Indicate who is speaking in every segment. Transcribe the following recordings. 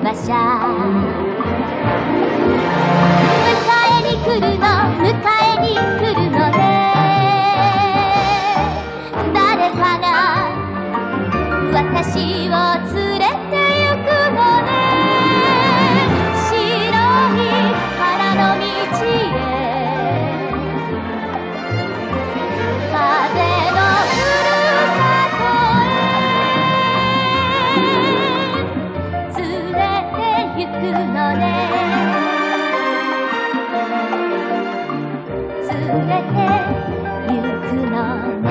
Speaker 1: 馬車迎えに来るの迎えに来るのね誰かが私を連れて行くのね白い花の道へ風のふるさとへ連れて行くのね連れて行くのね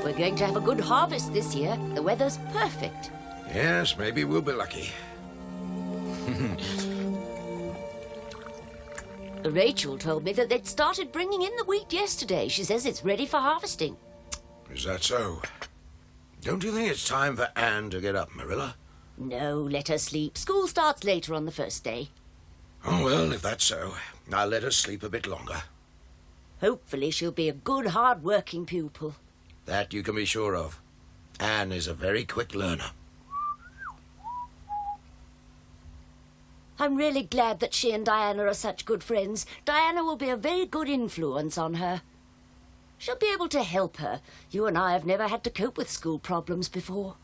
Speaker 2: We're going to have a good harvest this year. The weather's perfect.
Speaker 3: Yes, maybe we'll be lucky.
Speaker 2: Rachel told me that they'd started bringing in the wheat yesterday. She says it's ready for harvesting.
Speaker 3: Is that so? Don't you think it's time for Anne to get up, Marilla?
Speaker 2: No, let her sleep. School starts later on the first day.
Speaker 3: Oh, well, if that's so, I'll let her sleep a bit longer.
Speaker 2: Hopefully she'll be a good, hard-working pupil.
Speaker 3: That you can be sure of. Anne is a very quick learner.
Speaker 2: I'm really glad that she and Diana are such good friends. Diana will be a very good influence on her. She'll be able to help her. You and I have never had to cope with school problems before.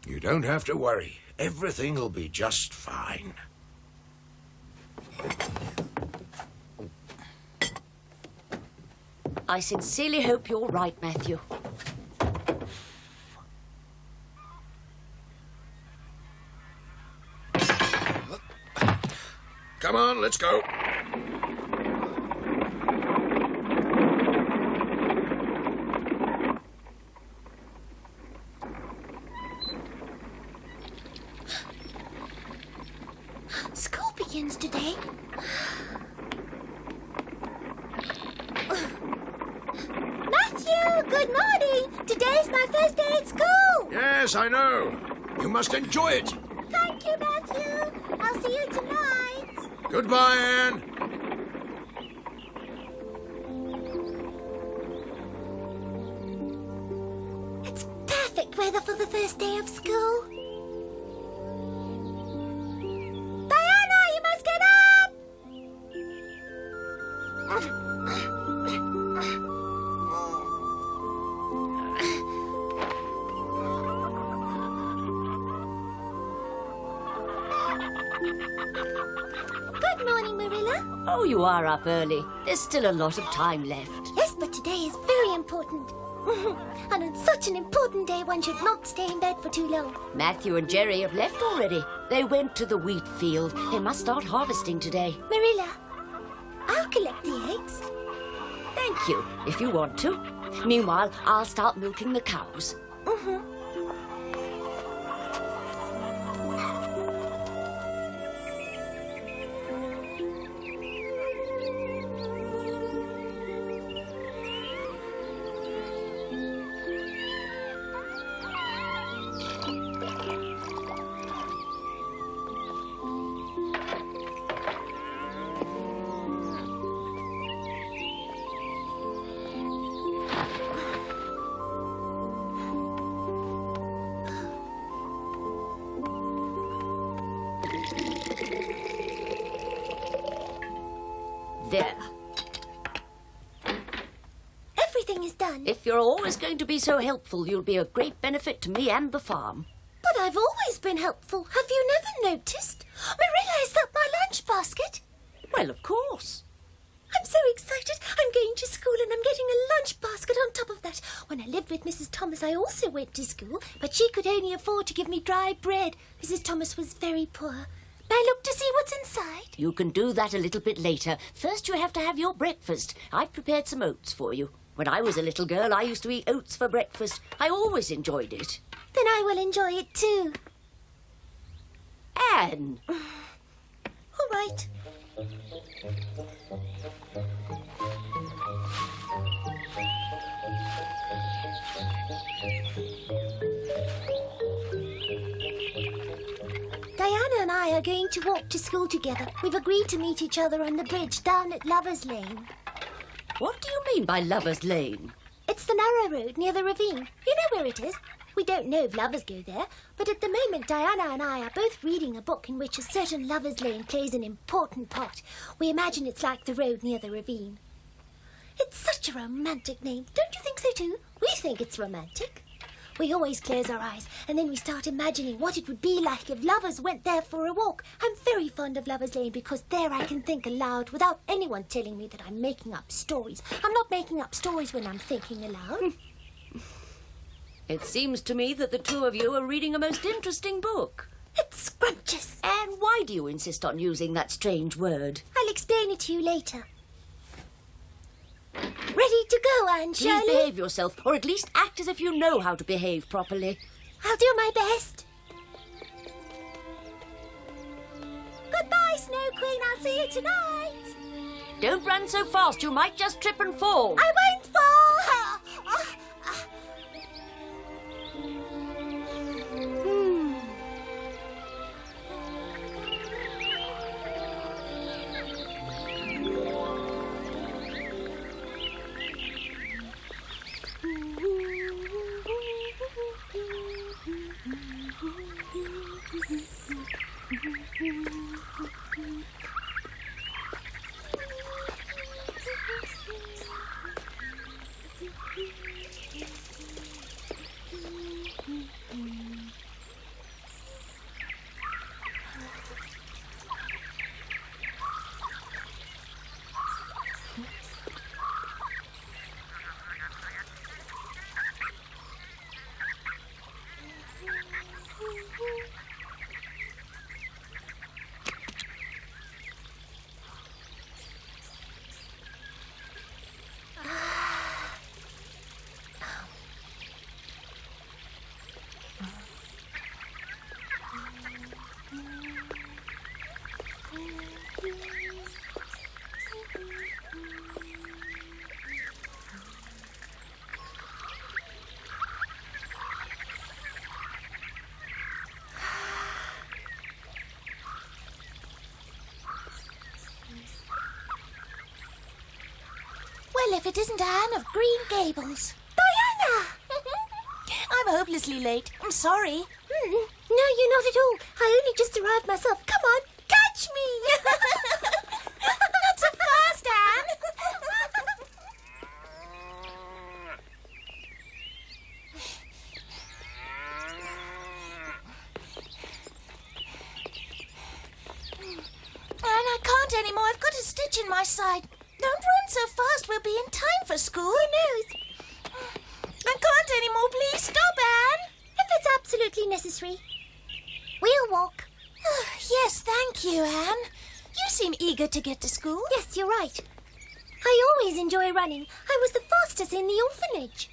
Speaker 3: You don't have to worry. Everything will be just fine.
Speaker 2: I sincerely hope you're right, Matthew.
Speaker 3: Come on, let's go.
Speaker 1: School begins today. Matthew, good morning. Today's my first day at school.
Speaker 3: Yes, I know. You must enjoy it.
Speaker 1: Thank you, Matthew. I'll see you tonight.
Speaker 3: Goodbye, Anne.
Speaker 1: It's perfect weather for the first day of school. Diana, you must get up! Good morning, Marilla.
Speaker 2: Oh, you are up early. There's still a lot of time left.
Speaker 1: Yes, but today is very important. And on such an important day, one should not stay in bed for too long.
Speaker 2: Matthew and Jerry have left already. They went to the wheat field. They must start harvesting today.
Speaker 1: Marilla, I'll collect the eggs.
Speaker 2: Thank you, if you want to. Meanwhile, I'll start milking the cows. There.
Speaker 1: Everything is done.
Speaker 2: If you're always going to be so helpful, you'll be a great benefit to me and the farm.
Speaker 1: But I've always been helpful. Have you never noticed? Marilla, is that my lunch basket?
Speaker 2: Well, of course.
Speaker 1: I'm so excited. I'm going to school and I'm getting a lunch basket on top of that. When I lived with Mrs. Thomas, I also went to school, but she could only afford to give me dry bread. Mrs. Thomas was very poor. May I look to see what's inside?
Speaker 2: You can do that a little bit later. First, you have to have your breakfast. I've prepared some oats for you. When I was a little girl, I used to eat oats for breakfast. I always enjoyed it.
Speaker 1: Then I will enjoy it too.
Speaker 2: Anne!
Speaker 1: All right. Diana and I are going to walk to school together. We've agreed to meet each other on the bridge down at Lover's Lane.
Speaker 2: What do you mean by Lover's Lane?
Speaker 1: It's the narrow road near the ravine. You know where it is. We don't know if lovers go there, but at the moment Diana and I are both reading a book in which a certain lover's lane plays an important part. We imagine it's like the road near the ravine. It's such a romantic name. Don't you think so too? We think it's romantic. We always close our eyes and then we start imagining what it would be like if lovers went there for a walk. I'm very fond of Lover's Lane because there I can think aloud without anyone telling me that I'm making up stories. I'm not making up stories when I'm thinking aloud.
Speaker 2: It seems to me that the two of you are reading a most interesting book.
Speaker 1: It's scrumptious.
Speaker 2: And why do you insist on using that strange word?
Speaker 1: I'll explain it to you later. Ready to go, Anne Shirley?
Speaker 2: Please behave yourself, or at least act as if you know how to behave properly.
Speaker 1: I'll do my best. Goodbye, Snow Queen. I'll see you tonight.
Speaker 2: Don't run so fast, you might just trip and fall.
Speaker 1: I won't fall. Well, if it isn't Anne of Green Gables. Diana!
Speaker 4: I'm hopelessly late. I'm sorry.
Speaker 1: No, you're not at all. I only just arrived myself. Come on, catch me!
Speaker 4: Not so fast, Anne. Anne, I can't anymore. I've got a stitch in my side. Don't run so fast. We'll be in time for school.
Speaker 1: Who knows?
Speaker 4: I can't anymore. Please stop, Anne.
Speaker 1: If it's absolutely necessary, we'll walk.
Speaker 4: Yes, thank you, Anne. You seem eager to get to school.
Speaker 1: Yes, you're right. I always enjoy running. I was the fastest in the orphanage.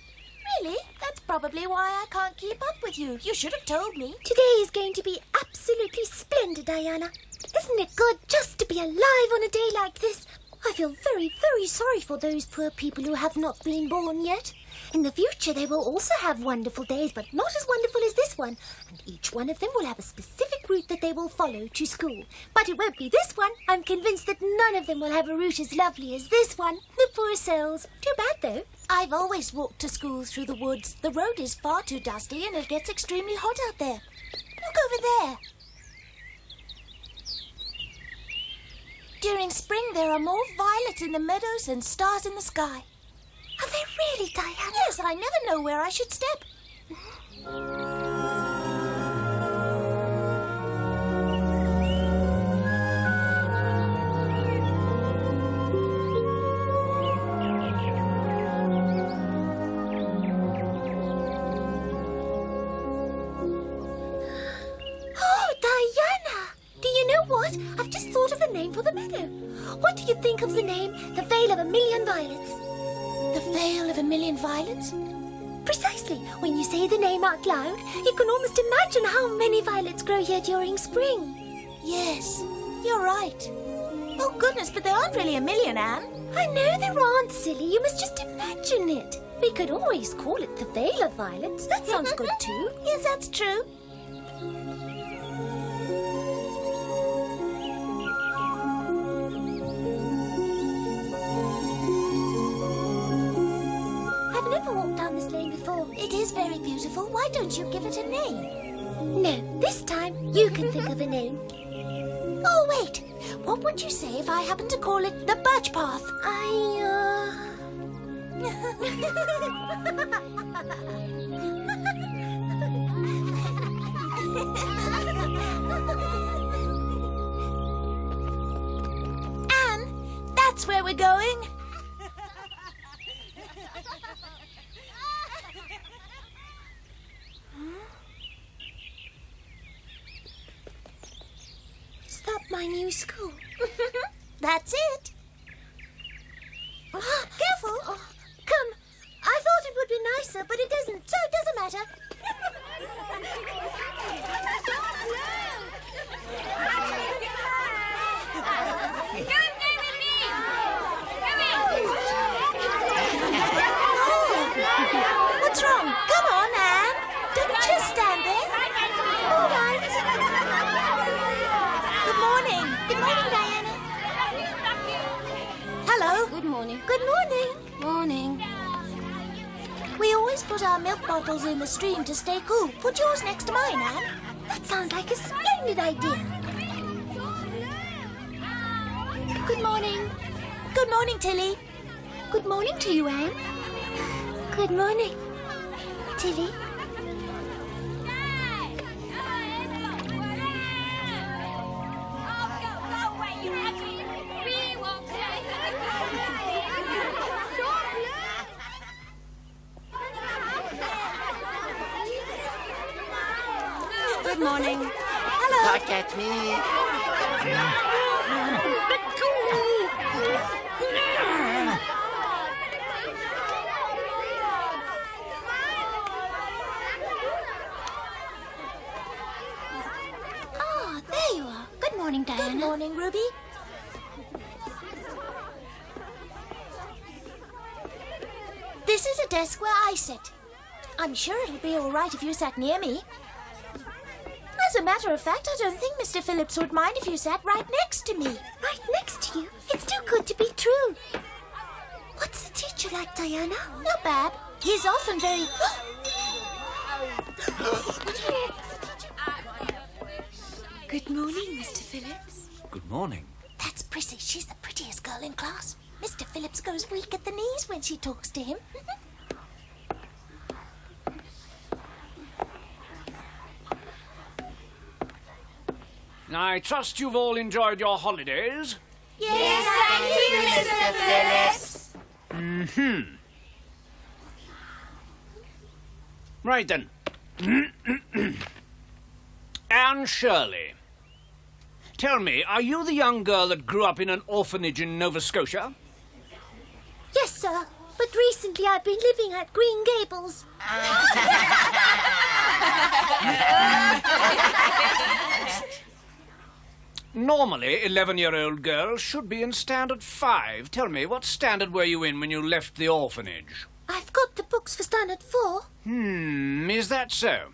Speaker 4: Really? That's probably why I can't keep up with you. You should have told me.
Speaker 1: Today is going to be absolutely splendid, Diana. Isn't it good just to be alive on a day like this? I feel very, very sorry for those poor people who have not been born yet. In the future, they will also have wonderful days, but not as wonderful as this one. And each one of them will have a specific route that they will follow to school. But it won't be this one. I'm convinced that none of them will have a route as lovely as this one. The poor souls. Too bad, though.
Speaker 4: I've always walked to school through the woods. The road is far too dusty and it gets extremely hot out there. Look over there. During spring, there are more violets in the meadows than stars in the sky.
Speaker 1: Are they really, Diana?
Speaker 4: Yes, I never know where I should step.
Speaker 1: Oh, Diana! Do you know what? I've just thought of a name for the meadow. What do you think of the name, the Vale of a Million Violets?
Speaker 4: The Vale of a Million Violets?
Speaker 1: Precisely. When you say the name out loud, you can almost imagine how many violets grow here during spring.
Speaker 4: Yes, you're right. Oh, goodness, but there aren't really a million, Anne.
Speaker 1: I know there aren't, silly. You must just imagine it. We could always call it the Vale of Violets. That sounds good too.
Speaker 4: Yes, that's true.
Speaker 1: I've never walked down this lane before.
Speaker 4: It is very beautiful. Why don't you give it a name?
Speaker 1: No, this time you can think of a name.
Speaker 4: Oh, wait. What would you say if I happened to call it the Birch Path? Anne, that's where we're going.
Speaker 1: Is that my new school?
Speaker 4: That's it. Careful.
Speaker 1: Oh, come. I thought it would be nicer, but it isn't, so it doesn't matter.
Speaker 4: What's wrong? Come on, Anne. Don't just stand there.
Speaker 1: All right.
Speaker 4: Good morning.
Speaker 1: Good morning, Diana.
Speaker 4: Hello.
Speaker 1: Good morning. Good morning. Morning.
Speaker 4: We always put our milk bottles in the stream to stay cool. Put yours next to mine, Anne.
Speaker 1: That sounds like a splendid idea. Good morning.
Speaker 4: Good morning, Tilly.
Speaker 1: Good morning to you, Anne. Good morning, Tilly.
Speaker 2: Good morning.
Speaker 4: Hello.
Speaker 5: Look at me.
Speaker 1: Ah, there you are. Good morning, Diana.
Speaker 4: Good morning, Ruby. This is a desk where I sit. I'm sure it'll be all right if you sat near me. As a matter of fact, I don't think Mr. Phillips would mind if you sat right next to me.
Speaker 1: Right next to you? It's too good to be true. What's the teacher like, Diana?
Speaker 4: Not bad. He's often very...
Speaker 1: Good morning, Mr. Phillips.
Speaker 6: Good morning.
Speaker 4: That's Prissy. She's the prettiest girl in class. Mr. Phillips goes weak at the knees when she talks to him.
Speaker 6: I trust you've all enjoyed your holidays.
Speaker 4: Yes, thank you, Mr. Phillips.
Speaker 6: Right then. Anne Shirley. Tell me, are you the young girl that grew up in an orphanage in Nova Scotia?
Speaker 1: Yes, sir. But recently I've been living at Green Gables.
Speaker 6: Normally, 11-year-old girls should be in Standard 5. Tell me, what standard were you in when you left the orphanage?
Speaker 1: I've got the books for Standard 4.
Speaker 6: Is that so?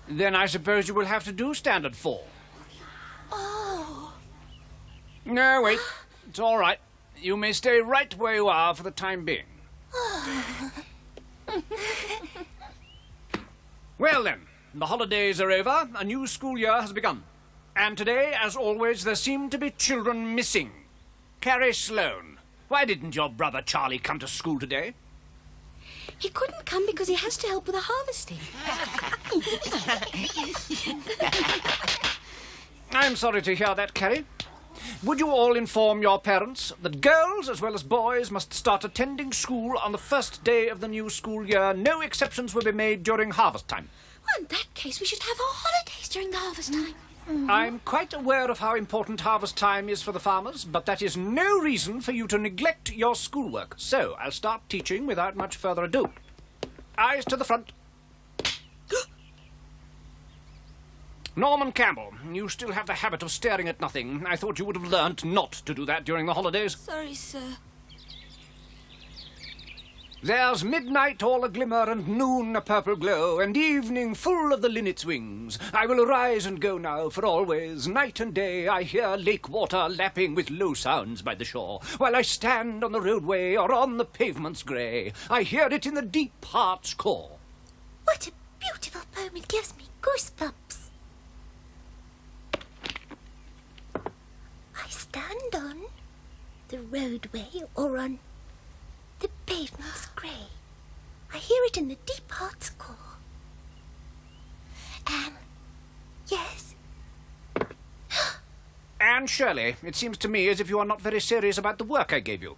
Speaker 6: Then I suppose you will have to do Standard 4.
Speaker 1: Oh.
Speaker 6: No, wait. It's all right. You may stay right where you are for the time being. Well then, the holidays are over. A new school year has begun. And today, as always, there seem to be children missing. Carrie Sloane. Why didn't your brother Charlie come to school today?
Speaker 1: He couldn't come because he has to help with the harvesting.
Speaker 6: I'm sorry to hear that, Carrie. Would you all inform your parents that girls as well as boys must start attending school on the first day of the new school year? No exceptions will be made during harvest time.
Speaker 1: Well, in that case, we should have our holidays during the harvest time.
Speaker 6: I'm quite aware of how important harvest time is for the farmers, but that is no reason for you to neglect your schoolwork. So, I'll start teaching without much further ado. Eyes to the front. Norman Campbell, you still have the habit of staring at nothing. I thought you would have learnt not to do that during the holidays.
Speaker 7: Sorry, sir.
Speaker 6: There's midnight all a glimmer, and noon a purple glow, and evening full of the linnet's wings. I will arise and go now, for always, night and day, I hear lake water lapping with low sounds by the shore. While I stand on the roadway or on the pavements grey, I hear it in the deep heart's core.
Speaker 1: What a beautiful poem. It gives me goosebumps. I stand on the roadway or on the pavement's grey. I hear it in the deep heart's core. Anne? Yes?
Speaker 6: Anne Shirley, it seems to me as if you are not very serious about the work I gave you.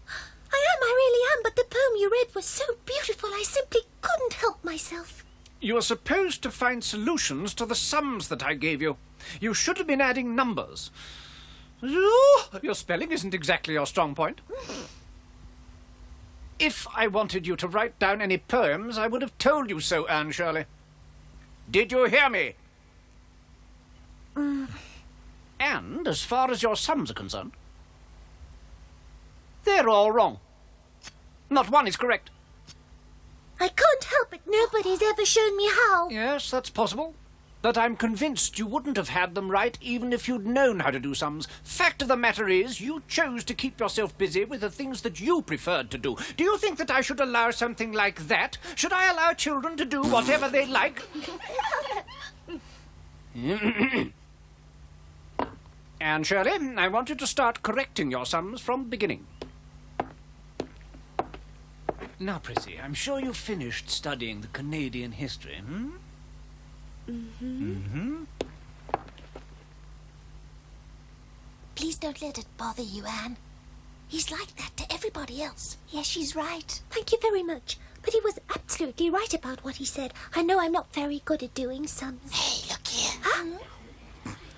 Speaker 1: I really am, but the poem you read was so beautiful I simply couldn't help myself.
Speaker 6: You are supposed to find solutions to the sums that I gave you. You should have been adding numbers. Your spelling isn't exactly your strong point. If I wanted you to write down any poems, I would have told you so, Anne Shirley. Did you hear me? And as far as your sums are concerned, they're all wrong. Not one is correct.
Speaker 1: I can't help it. Nobody's ever shown me how.
Speaker 6: Yes, that's possible. But I'm convinced you wouldn't have had them right even if you'd known how to do sums. Fact of the matter is, you chose to keep yourself busy with the things that you preferred to do. Do you think that I should allow something like that? Should I allow children to do whatever they like? Anne Shirley, I want you to start correcting your sums from the beginning. Now, Prissy, I'm sure you've finished studying the Canadian history,
Speaker 4: Please don't let it bother you, Anne. He's like that to everybody else. Yes, she's right.
Speaker 1: Thank you very much. But he was absolutely right about what he said. I know I'm not very good at doing sums.
Speaker 5: Hey, look here.
Speaker 1: Huh?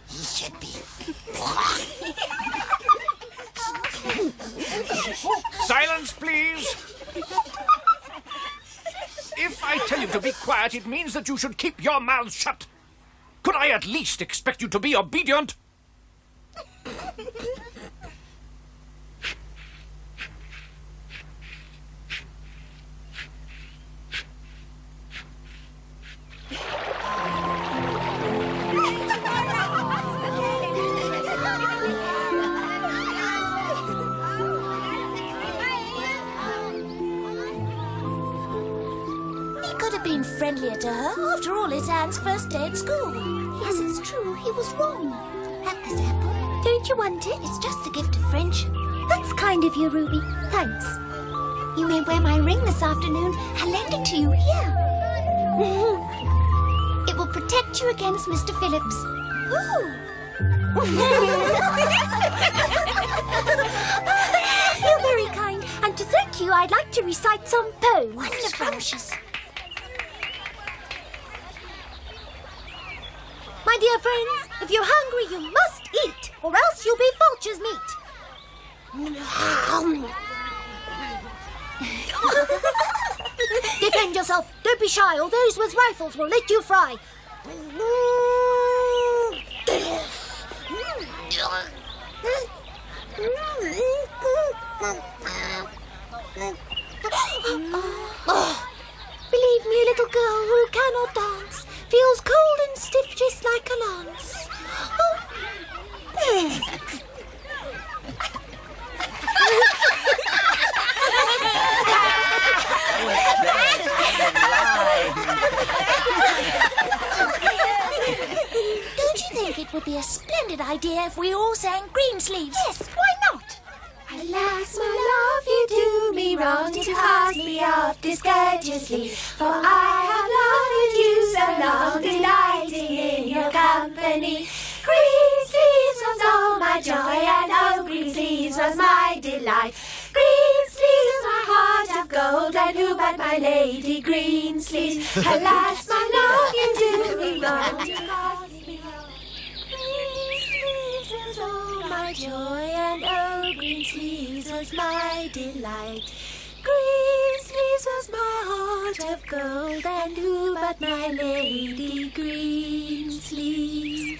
Speaker 5: He should be.
Speaker 6: Silence, please! If I tell you to be quiet, it means that you should keep your mouth shut. Could I at least expect you to be obedient?
Speaker 4: Been friendlier to her. After all, it's Anne's first day at school.
Speaker 1: Yes, it's true. He was wrong. Have this apple. Don't you want it?
Speaker 4: It's just a gift of friendship.
Speaker 1: That's kind of you, Ruby. Thanks.
Speaker 4: You may wear my ring this afternoon. I'll lend it to you here. It will protect you against Mr. Phillips.
Speaker 1: You're very kind. And to thank you, I'd like to recite some poems.
Speaker 4: Wonderful.
Speaker 1: My dear friends, if you're hungry, you must eat, or else you'll be vulture's meat. Defend yourself. Don't be shy, or those with rifles will let you fry. Believe me, a little girl who cannot dance feels cold and stiff just like a lance.
Speaker 4: Don't you think it would be a splendid idea if we all sang Greensleeves?
Speaker 1: Yes, why not?
Speaker 8: Alas, my love, you do me wrong to cast me off discourteously. For I have loved you so long, delighting in your company. Green sleeves was all my joy, and oh, green sleeves was my delight. Green sleeves was my heart of gold, and who but my lady green sleeves? Alas, my love, you do me wrong to cast me off. joy, and oh, green sleeves was my delight. Green sleeves was my heart of gold, and who but my lady green sleeve?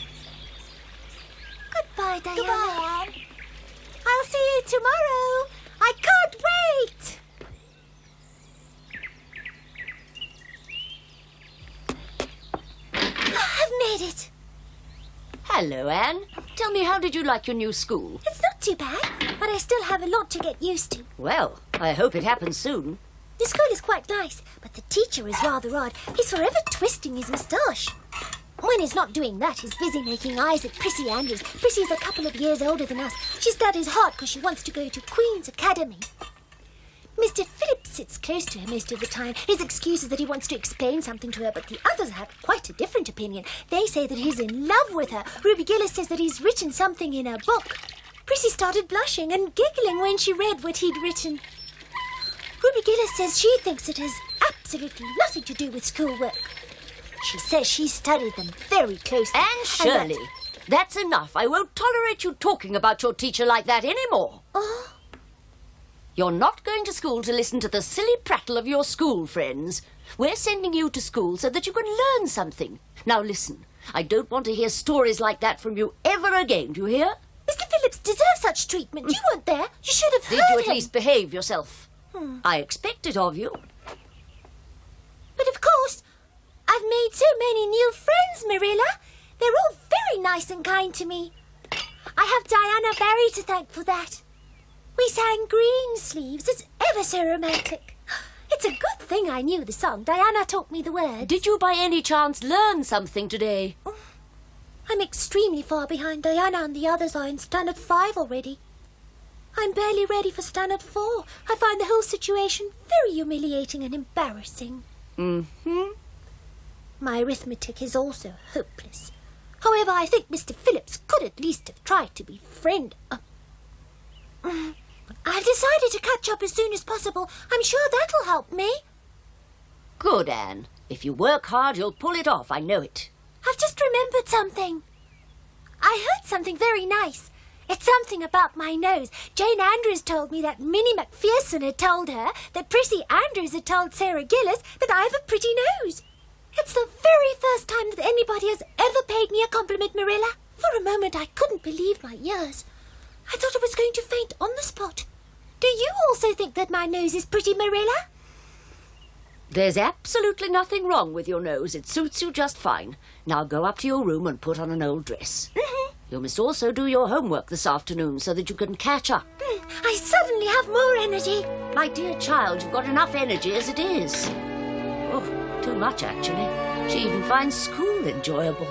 Speaker 1: Goodbye, Diana.
Speaker 4: Goodbye, Anne. I'll see you tomorrow. I can't wait.
Speaker 1: I've made it.
Speaker 2: Hello, Anne. Tell me, how did you like your new school?
Speaker 1: It's not too bad, but I still have a lot to get used to.
Speaker 2: Well, I hope it happens soon.
Speaker 1: The school is quite nice, but the teacher is rather odd. He's forever twisting his moustache. When he's not doing that, he's busy making eyes at Prissy Andrews. Prissy's a couple of years older than us. She studies hard because she wants to go to Queen's Academy. Mr. Phillips sits close to her most of the time. His excuse is that he wants to explain something to her, but the others have quite a different opinion. They say that he's in love with her. Ruby Gillis says that he's written something in her book. Prissy started blushing and giggling when she read what he'd written. Ruby Gillis says she thinks it has absolutely nothing to do with schoolwork. She says she studied them very closely.
Speaker 2: Anne Shirley, that's enough. I won't tolerate you talking about your teacher like that anymore.
Speaker 1: Oh,
Speaker 2: You're not going to school to listen to the silly prattle of your school friends. We're sending you to school so that you can learn something. Now listen, I don't want to hear stories like that from you ever again, do you hear?
Speaker 1: Mr. Phillips deserves such treatment. You weren't there. You should have
Speaker 2: Did
Speaker 1: heard
Speaker 2: you at
Speaker 1: him.
Speaker 2: least behave yourself? I expect it of you.
Speaker 1: But of course, I've made so many new friends, Marilla. They're all very nice and kind to me. I have Diana Barry to thank for that. We sang Green Sleeves. It's ever so romantic. It's a good thing I knew the song. Diana taught me the words.
Speaker 2: Did you by any chance learn something today?
Speaker 1: I'm extremely far behind. Diana and the others are in Standard 5 already. I'm barely ready for Standard 4. I find the whole situation very humiliating and embarrassing.
Speaker 2: Mm-hmm.
Speaker 1: My arithmetic is also hopeless. However, I think Mr. Phillips could at least have tried to befriend... I've decided to catch up as soon as possible. I'm sure that'll help me.
Speaker 2: Good, Anne. If you work hard, you'll pull it off. I know it.
Speaker 1: I've just remembered something. I heard something very nice. It's something about my nose. Jane Andrews told me that Minnie Macpherson had told her that Prissy Andrews had told Sarah Gillis that I have a pretty nose. It's the very first time that anybody has ever paid me a compliment, Marilla. For a moment, I couldn't believe my ears. I thought I was going to faint on the spot. Do you also think that my nose is pretty, Marilla?
Speaker 2: There's absolutely nothing wrong with your nose. It suits you just fine. Now go up to your room and put on an old dress. You must also do your homework this afternoon so that you can catch up.
Speaker 1: I suddenly have more energy.
Speaker 2: My dear child, you've got enough energy as it is. Oh, too much, actually. She even finds school enjoyable.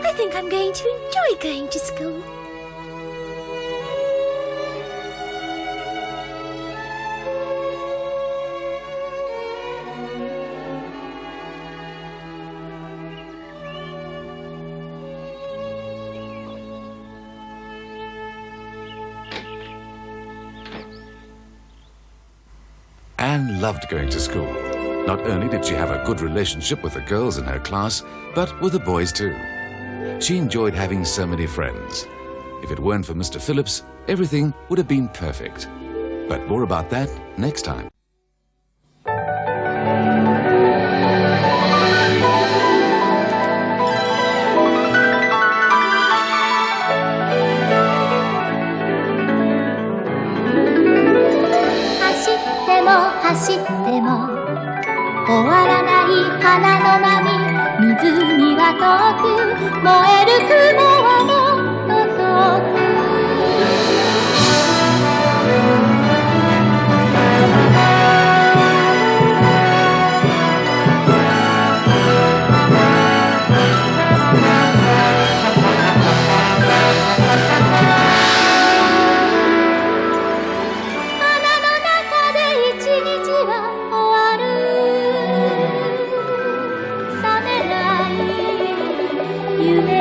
Speaker 1: I think I'm going to enjoy going to school.
Speaker 7: Anne loved going to school. Not only did she have a good relationship with the girls in her class, but with the boys too. She enjoyed having so many friends. If it weren't for Mr. Phillips, everything would have been perfect. But more about that next time.
Speaker 8: 走っても終わらない花の波湖は遠く燃える雲はもっと遠く冷めない you may